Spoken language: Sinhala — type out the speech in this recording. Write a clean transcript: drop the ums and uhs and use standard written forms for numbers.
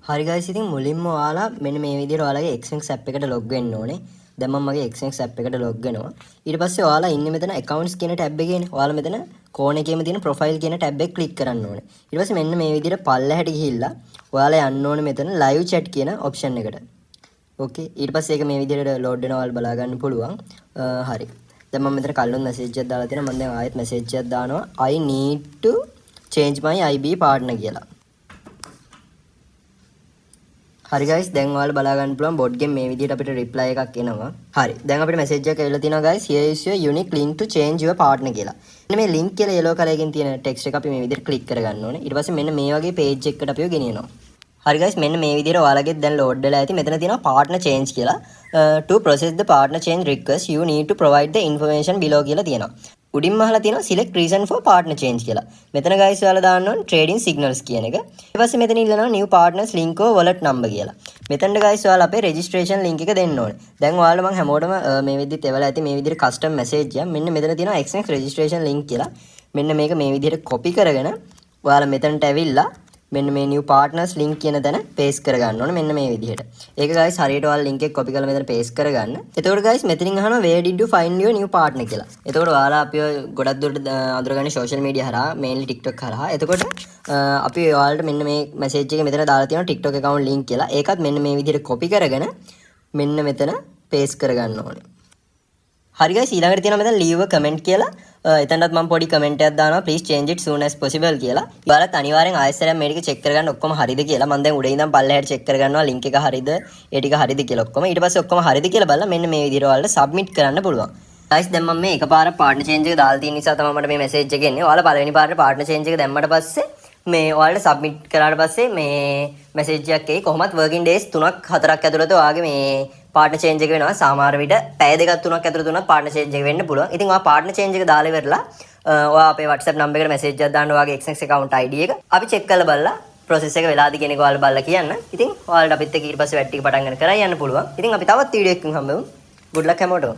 හරි guys ඉතින් මුලින්ම ඔයාලා මෙන්න මේ විදිහට ඔයාලගේ Xnx app එකට log වෙන්න ඕනේ. දැන් මම මගේ Xnx app එකට log වෙනවා. ඊට පස්සේ ඔයාලා ඉන්නේ මෙතන accounts කියන tab එකේනේ. ඔයාලා මෙතන corner එකේම තියෙන profile කියන tab එක click කරන්න ඕනේ. ඊට පස්සේ මෙන්න මේ විදිහට පල්ලෙහාට ගිහිල්ලා ඔයාලා යන්න ඕනේ මෙතන live chat කියන option එකට. okay ඊට පස්සේ ඒක මේ විදිහට load වෙනවා ඔයාලා බලා ගන්න පුළුවන්. හරි. දැන් මම මෙතන කලින් message එකක් දාලා තියෙනවා. මම දැන් ආයෙත් message එකක් දානවා. I need to change my IB partner කියලා. හරි guys දැන් ඔයාලා බලා ගන්න පුළුවන් bot game මේ විදිහට අපිට reply එකක් එනවා. හරි. දැන් අපිට message එකක් එවිලා තිනවා guys here is your unique link to change your partner කියලා. මෙන්න මේ link කියලා yellow color එකකින් තියෙන text එක අපි මේ විදිහට click කරගන්න ඕනේ. ඊට පස්සේ මෙන්න මේ වගේ page එකකට අපිව ගෙනියනවා. හරි guys මෙන්න මේ විදිහට ඔයාලගේ දැන් load වෙලා ඇති. මෙතන තියෙනවා partner change කියලා. To process the partner change request you need to provide the information below කියලා තියෙනවා. උඩින්ම අහලා තියෙනවා select reason for partner change කියලා. මෙතන guys ඔයාලා දාන්න ඕනේ trading signals කියන එක. ඊට පස්සේ මෙතන ඉල්ලනවා new partners link or wallet number කියලා. මෙතනට guys ඔයාලා අපේ registration link එක දෙන්න ඕනේ. දැන් ඔයාලා මම හැමෝටම මේ විදිහට එවලා ඇති මේ විදිහට custom message එක. මෙන්න මෙතන තියෙනවා Xnx registration link කියලා. මෙන්න මේක මේ විදිහට copy කරගෙන ඔයාලා මෙතනට ඇවිල්ලා මෙන්න මේ new partners link කියන තැන paste කරගන්න ඕනේ මෙන්න මේ විදිහට. ඒක guys හරියට ඔයාලා link එක copy කරලා මෙතන paste කරගන්න. එතකොට guys මෙතනින් අහනවා where did you find your new partner කියලා. එතකොට ඔයාලා අපිව ගොඩක් දුරට අඳුරගන්නේ social media හරහා mainly TikTok හරහා. එතකොට අපි ඔයාලට මෙන්න මේ message එක මෙතන දාලා තියෙනවා TikTok account link කියලා. ඒකත් මෙන්න මේ විදිහට copy කරගෙන මෙන්න මෙතන paste කරගන්න ඕනේ. හරි guys ඊළඟට තියෙනවා මෙතන leave a comment කියලා. එතනටත් මම පොඩි කමෙන්ට් එකක් දානවා please change it soon as possible කියලා. ඔයාලත් අනිවාර්යෙන් ආයෙත් මේක check කරගන්න ඔක්කොම හරිද කියලා. මම දැන් උඩින් ඉඳන් පල්ලෙහාට check කරගන්නවා link එක හරිද ඒ ටික හරිද කියලා ඔක්කොම. ඊට පස්සේ ඔක්කොම හරිද කියලා බලලා මෙන්න මේ විදිහට ඔයාලට submit කරන්න පුළුවන්. guys දැන් මම මේ එකපාර partner change එක දාලා තියෙන නිසා තමයි මට මේ message එක එන්නේ. ඔයාලා පළවෙනි පාරට partner change එක දැම්මට පස්සේ මේ ඔයාලට submit කරාට පස්සේ මේ message එකක් එයි. කොහොමත් working days 3ක් 4ක් ඇතුළත ඔයාගේ මේ partner change එක වෙනවා. සමහර විට පැය දෙකක් 3ක් ඇතුළත උනත් partner change එක වෙන්න පුළුවන්. ඉතින් ඔයා partner change එක දාලා ඉවරලා ඔයා අපේ WhatsApp number එකට message එකක් දාන්න ඔයාගේ Xnx account ID එක. අපි check කරලා බලලා process එක වෙලාද කියන එක ඔයාලා බලලා කියන්න. ඉතින් ඔයාලට අපිත් එක්ක ඊට පස්සේ වැඩ ටික පටන් ගන්න කරා යන්න පුළුවන්. ඉතින් අපි තවත් වීඩියෝ එකකින් හම්බෙමු. good luck හැමෝටම.